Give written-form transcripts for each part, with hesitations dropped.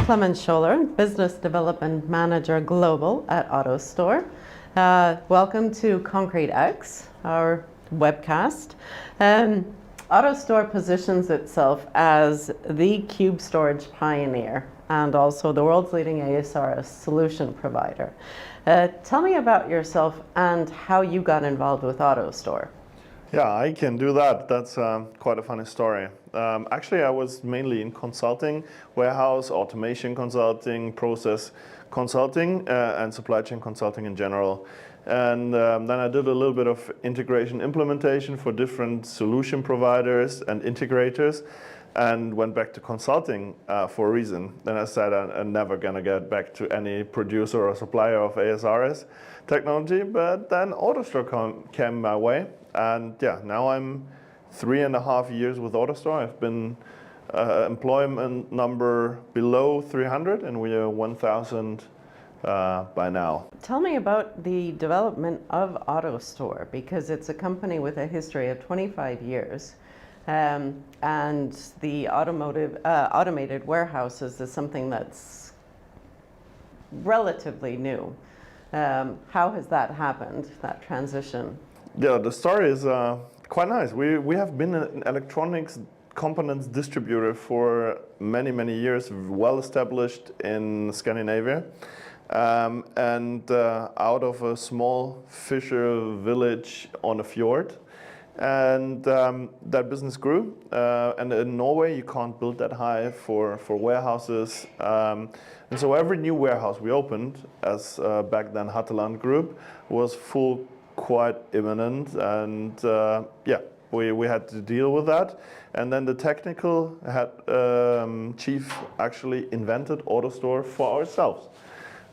Clemens Schoeller, Business Development Manager Global at AutoStore. Welcome to ConcreteX, our webcast. AutoStore positions itself as the cube storage pioneer and also the world's leading ASRS solution provider. Tell me about yourself and how you got involved with AutoStore. Yeah, I can do that. That's quite a funny story. Actually, I was mainly in consulting, warehouse, automation consulting, process consulting, and supply chain consulting in general. And then I did a little bit of integration implementation for different solution providers and integrators, and went back to consulting for a reason. Then I said I'm never going to get back to any producer or supplier of ASRS technology, but then AutoStore came my way. And yeah, now I'm 3.5 years with AutoStore. I've been employment number below 300, and we are 1,000 by now. Tell me about the development of AutoStore, because it's a company with a history of 25 years. And the automated warehouses is something that's relatively new. How has that happened, that transition? Yeah, the story is quite nice. We have been an electronics components distributor for many, many years, well established in Scandinavia. And out of a small fisher village on a fjord. And that business grew. And in Norway, you can't build that high for warehouses. And so every new warehouse we opened, as back then Hatteland Group, was full quite imminent. And yeah, we had to deal with that. And then the technical chief actually invented AutoStore for ourselves.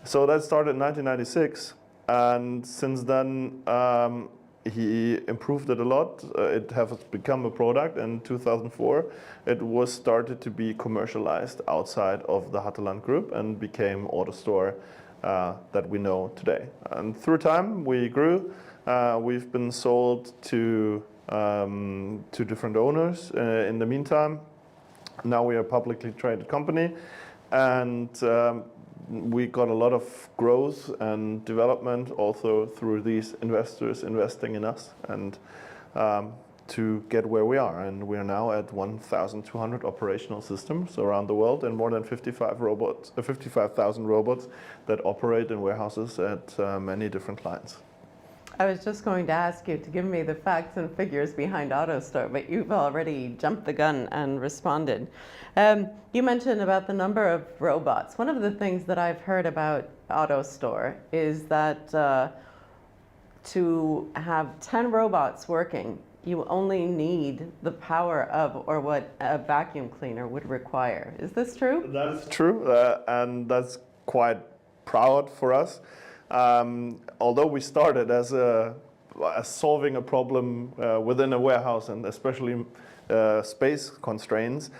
So that started in 1996. And since then, he improved it a lot. It has become a product. In 2004, it was started to be commercialized outside of the Hatteland Group and became AutoStore that we know today. And through time, we grew. We've been sold to different owners in the meantime. Now we are a publicly traded company, and we got a lot of growth and development also through these investors investing in us, and to get where we are. And we are now at 1,200 operational systems around the world and more than 55,000 robots that operate in warehouses at many different clients. I was just going to ask you to give me the facts and figures behind AutoStore, but you've already jumped the gun and responded. You mentioned about the number of robots. One of the things that I've heard about AutoStore is that to have 10 robots working, you only need the power of, or what a vacuum cleaner would require. Is this true? That is true, and that's quite proud for us. Although we started as solving a problem within a warehouse, and especially space constraints,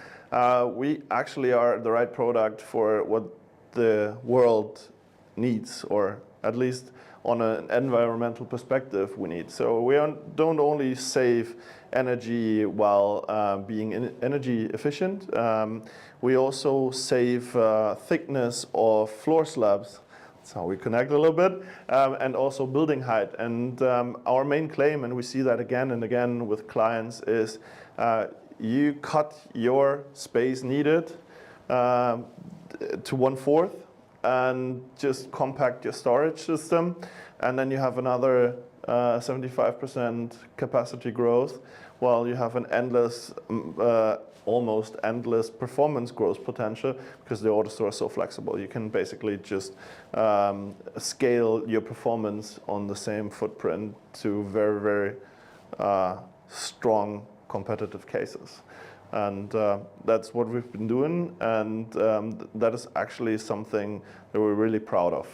we actually are the right product for what the world needs, or at least on an environmental perspective we need. So we don't only save energy while being energy efficient, we also save thickness of floor slabs. That's how we connect a little bit, and also building height. And our main claim, and we see that again and again with clients, is you cut your space needed to 1/4 and just compact your storage system, and then you have another 75% capacity growth, while you have an endless almost endless performance growth potential, because the AutoStore is so flexible. You can basically just scale your performance on the same footprint to very, very strong competitive cases. And that's what we've been doing, and that is actually something that we're really proud of.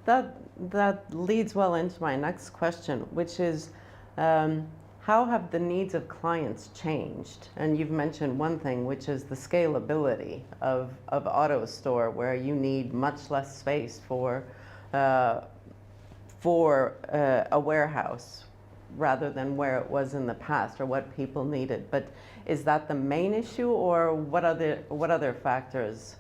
That leads well into my next question, which is, how have the needs of clients changed? And you've mentioned one thing, which is the scalability of AutoStore, where you need much less space for a warehouse rather than where it was in the past, or what people needed. But is that the main issue, or what other factors?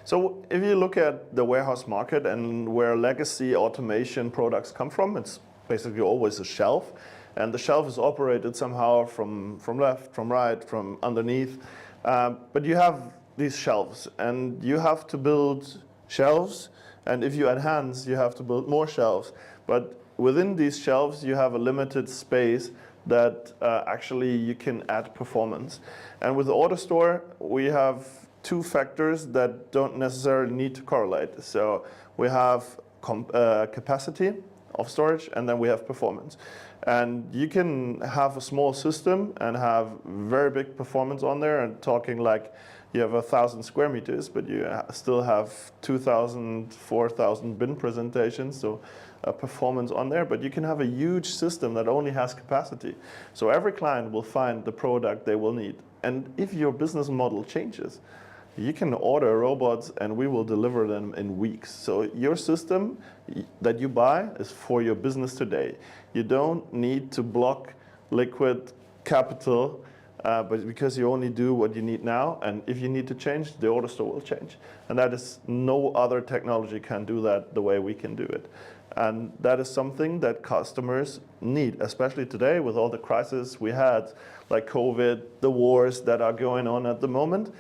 So if you look at the warehouse market and where legacy automation products come from, it's basically always a shelf. And the shelf is operated somehow from left, from right, from underneath. But you have these shelves, and you have to build shelves. And if you add hands, you have to build more shelves. But within these shelves, you have a limited space that actually you can add performance. And with AutoStore, we have two factors that don't necessarily need to correlate. So we have capacity of storage, and then we have performance. And you can have a small system and have very big performance on there, and talking like you have 1,000 square meters, but you still have 2,000, 4,000 bin presentations, so performance on there. But you can have a huge system that only has capacity. So every client will find the product they will need. And if your business model changes, you can order robots and we will deliver them in weeks. So your system that you buy is for your business today. You don't need to block liquid capital, but because you only do what you need now, and if you need to change, the AutoStore will change. And that is, no other technology can do that the way we can do it. And that is something that customers need, especially today with all the crises we had, like COVID, the wars that are going on at the moment.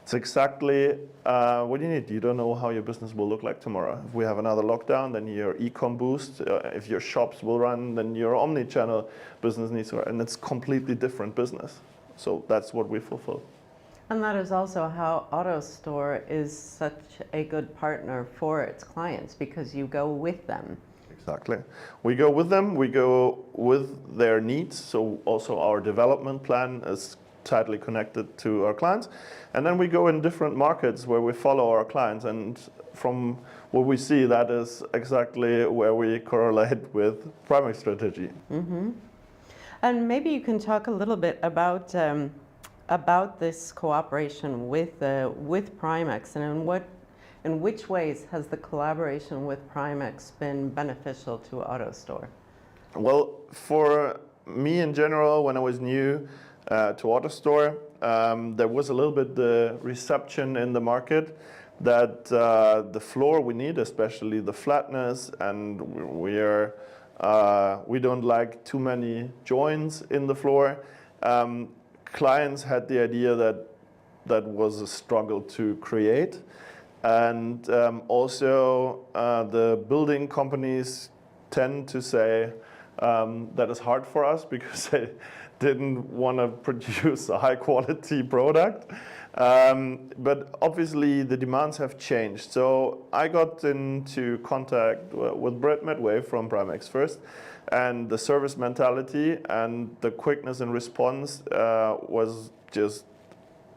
It's exactly what you need. You don't know how your business will look like tomorrow. If we have another lockdown, then your e-com boost. If your shops will run, then your omni-channel business needs to run. And it's completely different business. So that's what we fulfill. And that is also how AutoStore is such a good partner for its clients, because you go with them. Exactly. We go with them. We go with their needs. So also our development plan is tightly connected to our clients. And then we go in different markets where we follow our clients. And from what we see, that is exactly where we correlate with PrīmX strategy. Mm-hmm. And maybe you can talk a little bit about this cooperation with PrīmX, and in which ways has the collaboration with PrīmX been beneficial to AutoStore? Well, for me in general, when I was new to AutoStore, there was a little bit the reception in the market that the floor we need, especially the flatness, and we don't like too many joints in the floor. Clients had the idea that was a struggle to create. And also the building companies tend to say that is hard for us because they didn't want to produce a high quality product. But obviously the demands have changed. So I got into contact with Brett Medway from Primekss first, and the service mentality and the quickness in response was just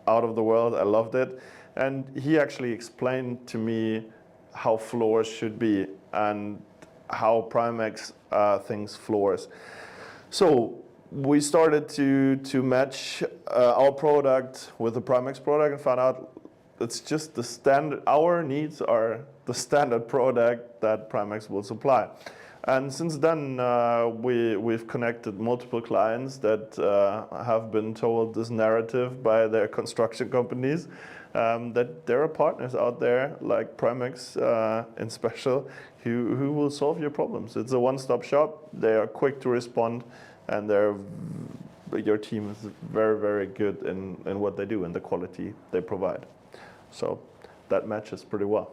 out of the world. I loved it. And he actually explained to me how floors should be and how Primekss thinks floors. So we started to match our product with the Primekss product and found out it's just the standard. Our needs are the standard product that Primekss will supply. And since then, we've connected multiple clients that have been told this narrative by their construction companies, that there are partners out there like Primekss in special who will solve your problems. It's a one-stop shop. They are quick to respond, and your team is very, very good in what they do and the quality they provide. So that matches pretty well.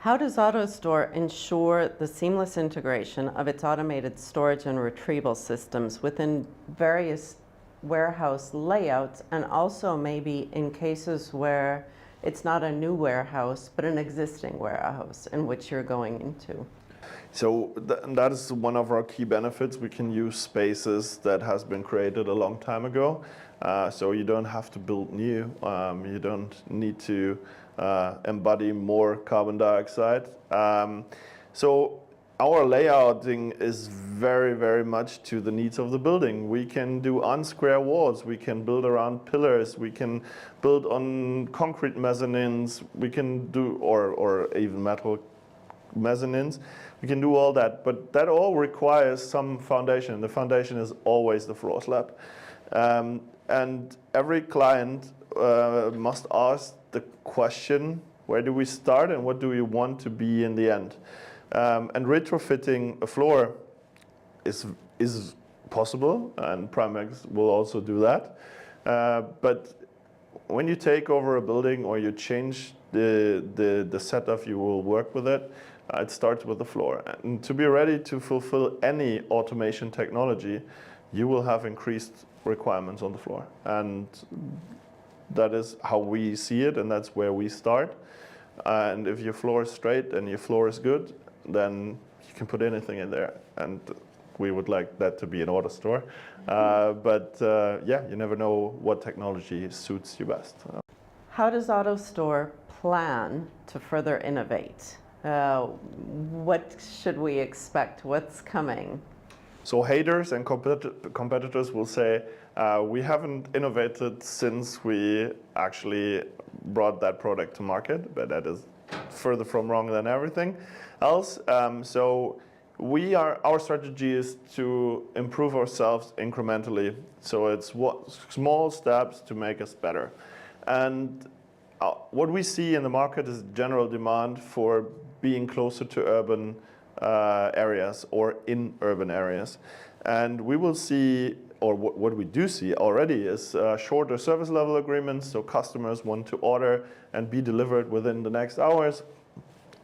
How does AutoStore ensure the seamless integration of its automated storage and retrieval systems within various warehouse layouts, and also maybe in cases where it's not a new warehouse but an existing warehouse in which you're going into? So that is one of our key benefits. We can use spaces that has been created a long time ago. So you don't have to build new. You don't need to embody more carbon dioxide. So our layouting is very, very much to the needs of the building. We can do unsquare walls. We can build around pillars. We can build on concrete mezzanines. We can do, or even metal mezzanines. We can do all that, but that all requires some foundation. The foundation is always the floor slab. And every client must ask the question Where do we start and what do we want to be in the end? And retrofitting a floor is possible, and PrīmX will also do that. But when you take over a building or you change the setup you will work with it, it starts with the floor. And to be ready to fulfill any automation technology, you will have increased requirements on the floor. And that is how we see it, and that's where we start. And if your floor is straight and your floor is good, then you can put anything in there. And we would like that to be an AutoStore. But yeah, you never know what technology suits you best. How does AutoStore plan to further innovate? What should we expect? What's coming? So haters and competitors will say, we haven't innovated since we actually brought that product to market, but that is further from wrong than everything else. So our strategy is to improve ourselves incrementally. So it's small steps to make us better. And what we see in the market is general demand for being closer to urban areas or in urban areas. And we will see, or what we do see already, is shorter service level agreements. So customers want to order and be delivered within the next hours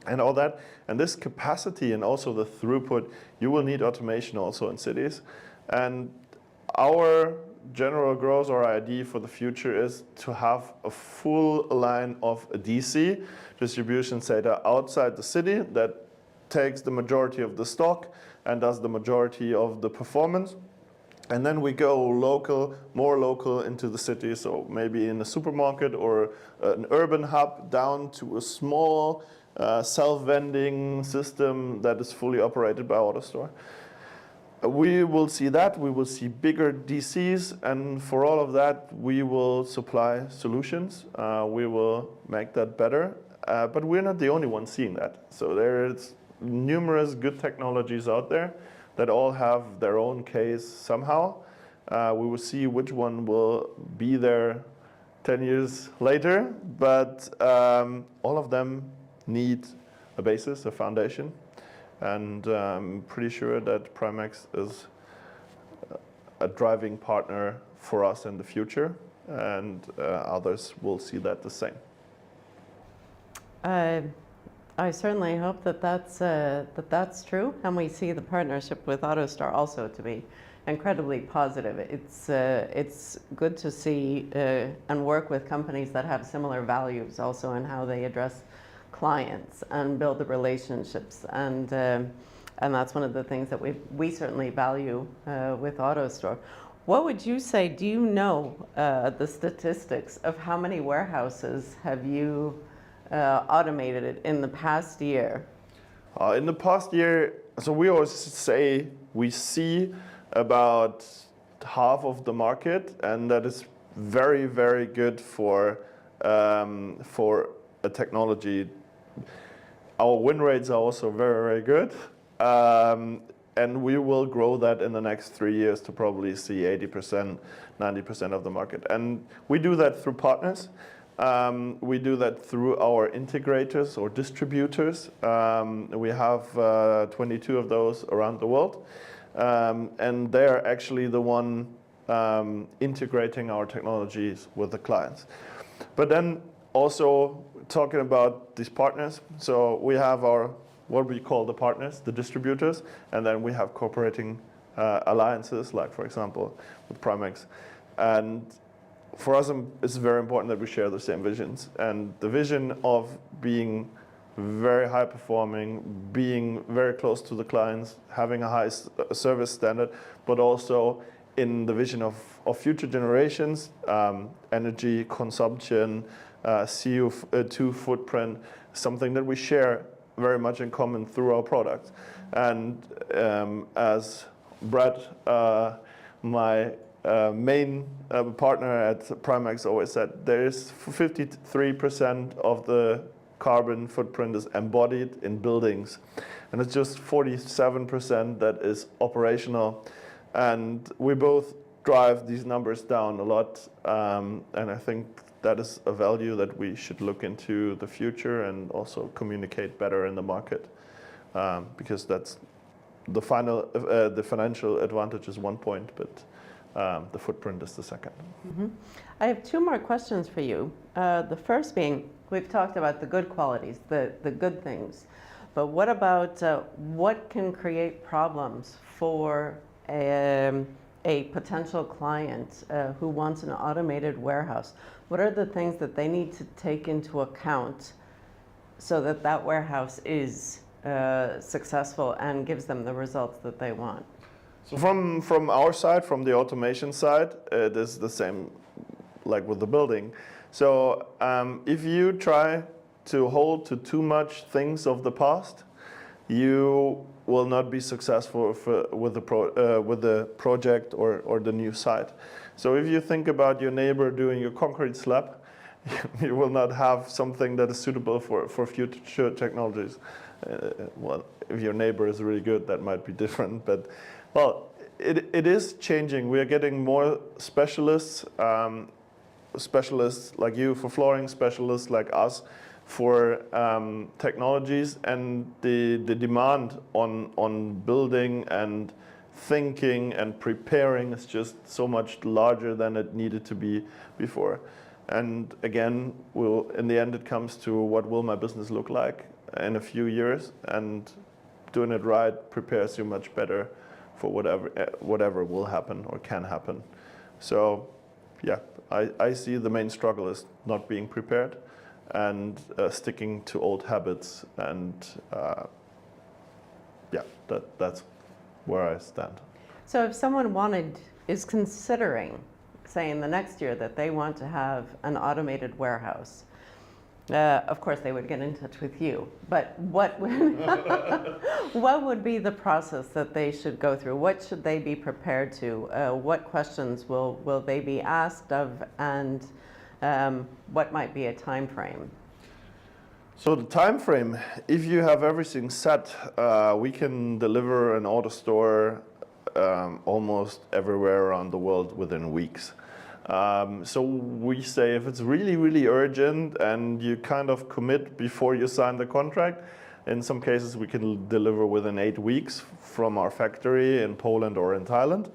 and all that. And this capacity and also the throughput, you will need automation also in cities. And our general growth or idea for the future is to have a full line of a DC distribution center outside the city that takes the majority of the stock and does the majority of the performance. And then we go local, more local into the city. So maybe in a supermarket or an urban hub down to a small self-vending system that is fully operated by AutoStore. We will see that. We will see bigger DCs. And for all of that, we will supply solutions. We will make that better. But we're not the only ones seeing that. So there's numerous good technologies out there that all have their own case somehow. We will see which one will be there 10 years later, but all of them need a basis, a foundation, and I'm pretty sure that PrīmX is a driving partner for us in the future, and others will see that the same. I certainly hope that that's true, and we see the partnership with AutoStore also to be incredibly positive. It's good to see and work with companies that have similar values also in how they address clients and build the relationships, and that's one of the things that we certainly value with AutoStore. What would you say? Do you know the statistics of how many warehouses have you automated it in the past year? In the past year, so we always say we see about half of the market, and that is very, very good for a technology. Our win rates are also very, very good, and we will grow that in the next 3 years to probably see 80%, 90% of the market. And we do that through partners. We do that through our integrators or distributors. We have 22 of those around the world. And they're actually the one integrating our technologies with the clients. But then also talking about these partners. So we have our, what we call the partners, the distributors, and then we have cooperating alliances, like for example, with PrīmX. And for us, it's very important that we share the same visions. And the vision of being very high performing, being very close to the clients, having a high service standard, but also in the vision of future generations, energy consumption, CO2 footprint, something that we share very much in common through our products. And as Brad, my main partner at PrimekX always said, there is 53% of the carbon footprint is embodied in buildings, and it's just 47% that is operational. And we both drive these numbers down a lot, and I think that is a value that we should look into the future and also communicate better in the market, because that's the financial advantage is one point, but the footprint is the second. Mm-hmm. I have two more questions for you. The first being, we've talked about the good qualities, the good things, but what about what can create problems for a potential client who wants an automated warehouse? What are the things that they need to take into account so that that warehouse is successful and gives them the results that they want? So from our side, from the automation side, it is the same like with the building. So if you try to hold to too much things of the past, you will not be successful with the project or the new site. So if you think about your neighbor doing your concrete slab, you will not have something that is suitable for future technologies. Well, if your neighbor is really good, that might be different. But well, it is changing. We are getting more specialists, specialists like you for flooring, specialists like us for technologies, and the demand on building and thinking and preparing is just so much larger than it needed to be before. And again, in the end, it comes to what will my business look like in a few years, and doing it right prepares you much better for whatever will happen or can happen. So yeah, I see the main struggle is not being prepared and sticking to old habits, and yeah, that's where I stand. So if someone is considering, say in the next year, that they want to have an automated warehouse, of course they would get in touch with you, but what would be the process that they should go through? What should they be prepared to? What questions will they be asked of, and what might be a time frame? So the time frame, if you have everything set, we can deliver an AutoStore almost everywhere around the world within weeks. So we say if it's really, really urgent and you kind of commit before you sign the contract, in some cases we can deliver within 8 weeks from our factory in Poland or in Thailand.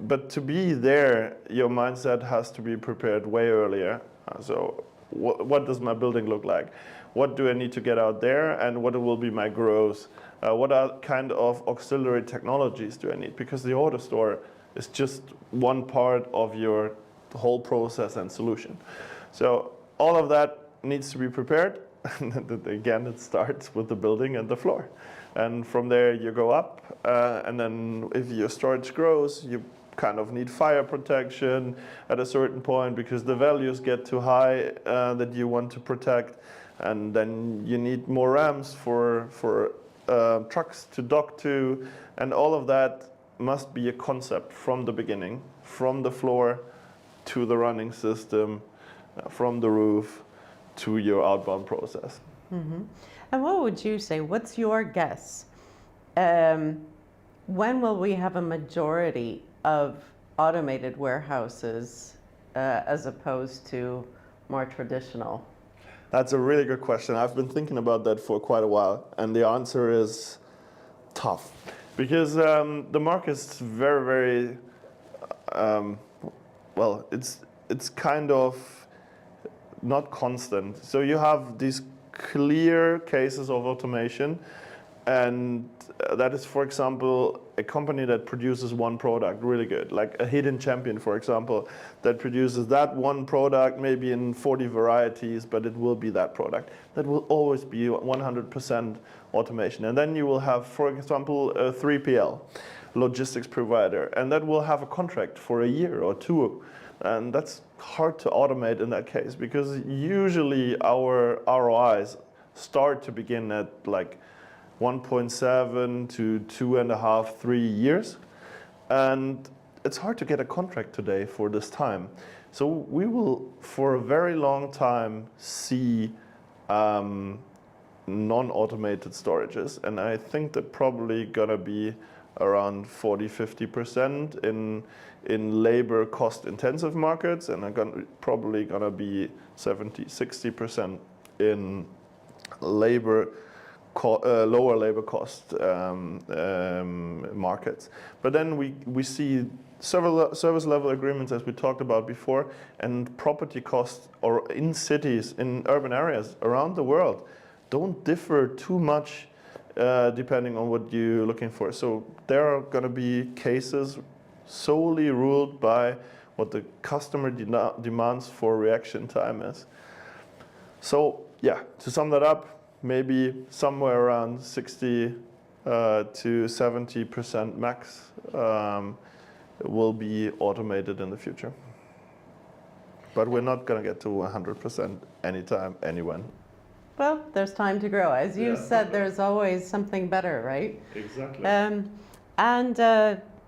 But to be there, your mindset has to be prepared way earlier. So what does my building look like? What do I need to get out there, and what will be my growth? What kind of auxiliary technologies do I need? Because the AutoStore is just one part of your whole process and solution. So all of that needs to be prepared. Again, it starts with the building and the floor. And from there you go up, and then if your storage grows, you kind of need fire protection at a certain point because the values get too high that you want to protect. And then you need more ramps for trucks to dock to, and all of that must be a concept from the beginning, from the floor to the running system, from the roof to your outbound process. Mm-hmm. And what would you say, what's your guess? When will we have a majority of automated warehouses as opposed to more traditional? That's a really good question. I've been thinking about that for quite a while, and the answer is tough. Because the market's very, very, well, it's kind of not constant. So you have these clear cases of automation, and that is, for example, a company that produces one product really good, like a hidden champion, for example, that produces that one product maybe in 40 varieties, but it will be that product. That will always be 100% automation. And then you will have, for example, a 3PL, logistics provider, and that will have a contract for a year or two. And that's hard to automate in that case, because usually our ROIs start to begin at like 1.7 to 2.5, 3 years. And it's hard to get a contract today for this time. So we will, for a very long time, see non-automated storages. And I think they're probably gonna be around 40-50% in labor cost intensive markets, and probably gonna be 70-60% in labor lower labor cost markets. But then we see several service level agreements, as we talked about before, and property costs or in cities, in urban areas around the world don't differ too much depending on what you're looking for. So there are going to be cases solely ruled by what the customer demands for reaction time is. So yeah, to sum that up, maybe somewhere around 60 to 70% max will be automated in the future. But we're not going to get to 100% anytime, anywhen. Well, there's time to grow. As you said, there's always something better, right? Exactly. And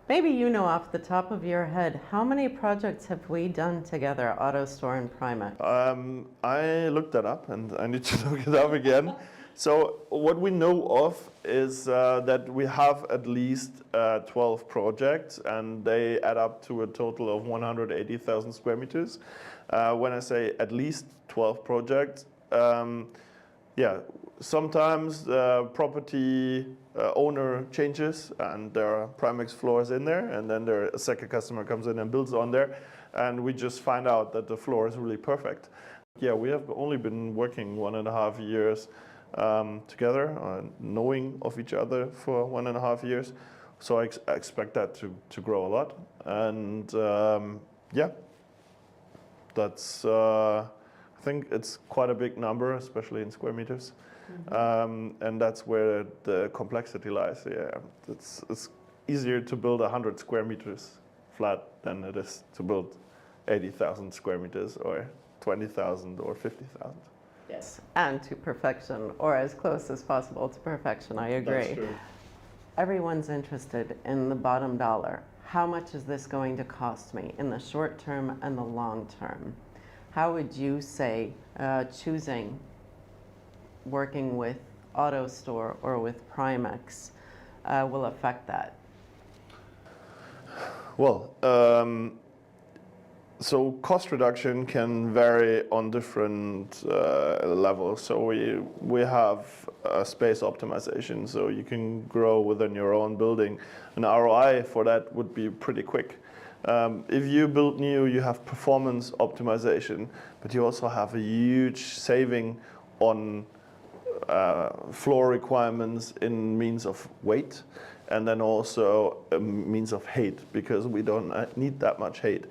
maybe you know off the top of your head, how many projects have we done together, AutoStore and Primekss? I looked that up, and I need to look it up again. So what we know of is that we have at least 12 projects, and they add up to a total of 180,000 square meters. When I say at least 12 projects, yeah, sometimes the property owner changes and there are PrīmX floors in there, and then a second customer comes in and builds on there, and we just find out that the floor is really perfect. Yeah, we have only been working 1.5 years together, knowing of each other for 1.5 years, so I expect that to grow a lot. And yeah, that's I think it's quite a big number, especially in square meters. And that's where the complexity lies. Yeah, it's easier to build 100 square meters flat than it is to build 80,000 square meters or 20,000 or 50,000. Yes, and to perfection, or as close as possible to perfection, I agree. That's true. Everyone's interested in the bottom dollar. How much is this going to cost me in the short term and the long term? How would you say choosing working with AutoStore or with PrīmX will affect that? Well, so cost reduction can vary on different levels. So we have space optimization, so you can grow within your own building. An ROI for that would be pretty quick. If you build new, you have performance optimization, but you also have a huge saving on floor requirements in means of weight, and then also a means of height, because we don't need that much height.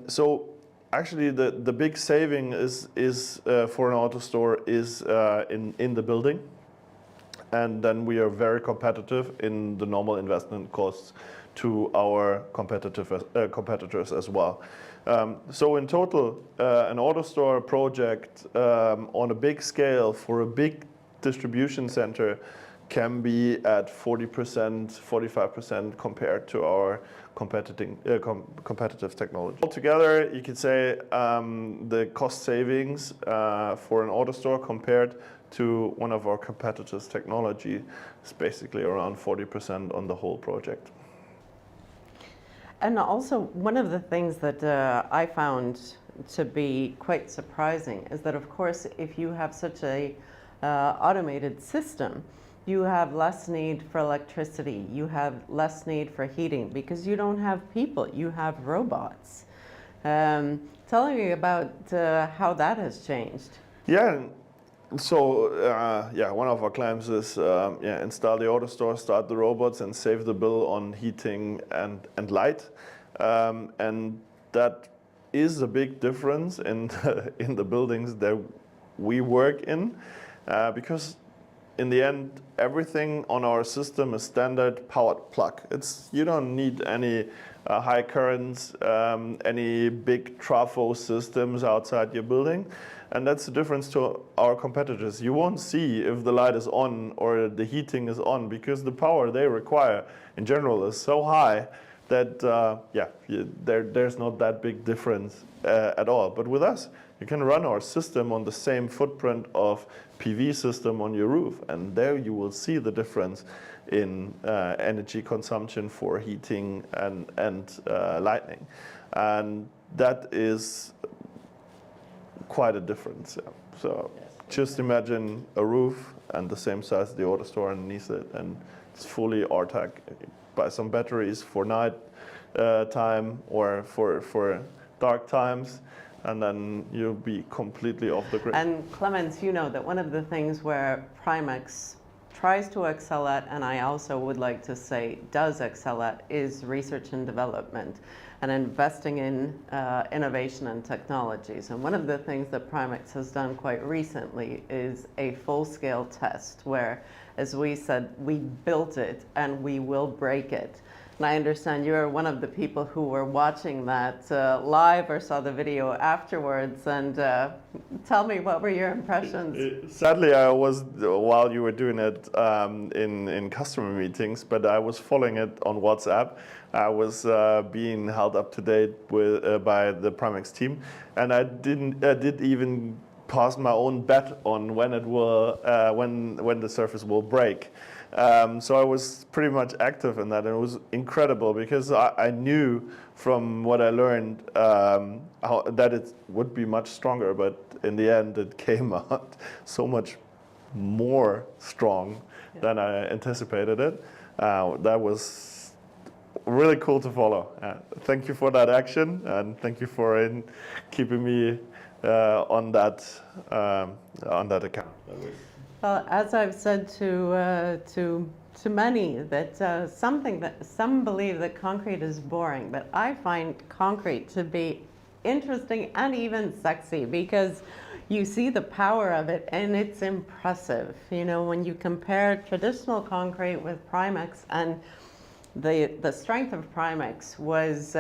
So actually the big saving is for an AutoStore is in the building, and then we are very competitive in the normal investment costs to our competitors as well. So in total, an AutoStore project on a big scale for a big distribution center can be at 40%, 45% compared to our competitive technology. Altogether, you could say the cost savings for an AutoStore compared to one of our competitors' technology is basically around 40% on the whole project. And also, one of the things that I found to be quite surprising is that, of course, if you have such a automated system, you have less need for electricity, you have less need for heating, because you don't have people, you have robots. Tell me about how that has changed. Yeah. So, yeah, one of our claims is install the AutoStore, start the robots, and save the bill on heating and light. And that is a big difference in the buildings that we work in, because in the end, everything on our system is standard powered plug. You don't need any high currents, any big trafo systems outside your building. And that's the difference to our competitors. You won't see if the light is on or the heating is on, because the power they require in general is so high that there's not that big difference at all. But with us, you can run our system on the same footprint of PV system on your roof, and there you will see the difference in energy consumption for heating and lighting, and that is quite a difference. Yeah. So just imagine a roof and the same size as the AutoStore underneath it, and it's fully APAC. Buy some batteries for night time or for dark times, and then you'll be completely off the grid. And Clemens, you know that one of the things where Primekss tries to excel at, and I also would like to say does excel at, is research and development and investing in innovation and technologies. And one of the things that Primekss has done quite recently is a full-scale test where, as we said, we built it and we will break it. And I understand you're one of the people who were watching that live or saw the video afterwards. And tell me, what were your impressions? Sadly, I was, while you were doing it in customer meetings, but I was following it on WhatsApp. I was being held up to date with by the Primekss team, and I did even pass my own bet on when it will, when the surface will break. So I was pretty much active in that, and it was incredible because I knew from what I learned that it would be much stronger, but in the end it came out so much more strong than I anticipated it. That was really cool to follow. Thank you for that action, and thank you for keeping me on that account. Well, as I've said to many, that some believe that concrete is boring, but I find concrete to be interesting and even sexy because you see the power of it and it's impressive. You know, when you compare traditional concrete with Primekss, and the strength of Primekss was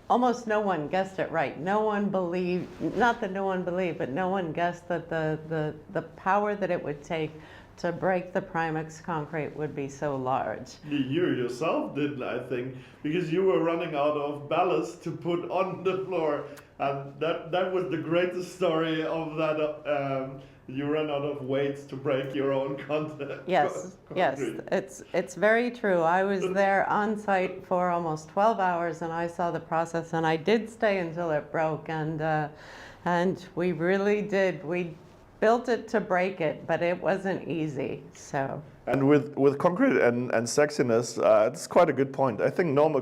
almost no one guessed it right. No one believed, not that no one believed, but no one guessed that the power that it would take to break the Primekss concrete would be so large. You yourself didn't, I think, because you were running out of ballast to put on the floor. And that was the greatest story of that. You ran out of weights to break your own content. Yes, yes, it's very true. I was there on site for almost 12 hours, and I saw the process, and I did stay until it broke, and we really did. We built it to break it, but it wasn't easy. So. And with concrete and sexiness, it's quite a good point. I think normal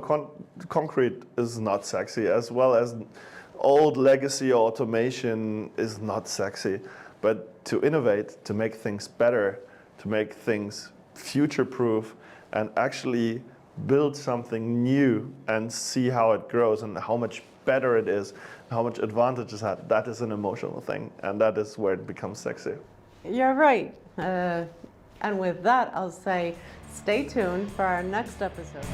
concrete is not sexy, as well as old legacy automation is not sexy. But to innovate, to make things better, to make things future-proof, and actually build something new and see how it grows and how much better it is, how much advantage it has, that is an emotional thing, and that is where it becomes sexy. You're right. And with that, I'll say stay tuned for our next episode.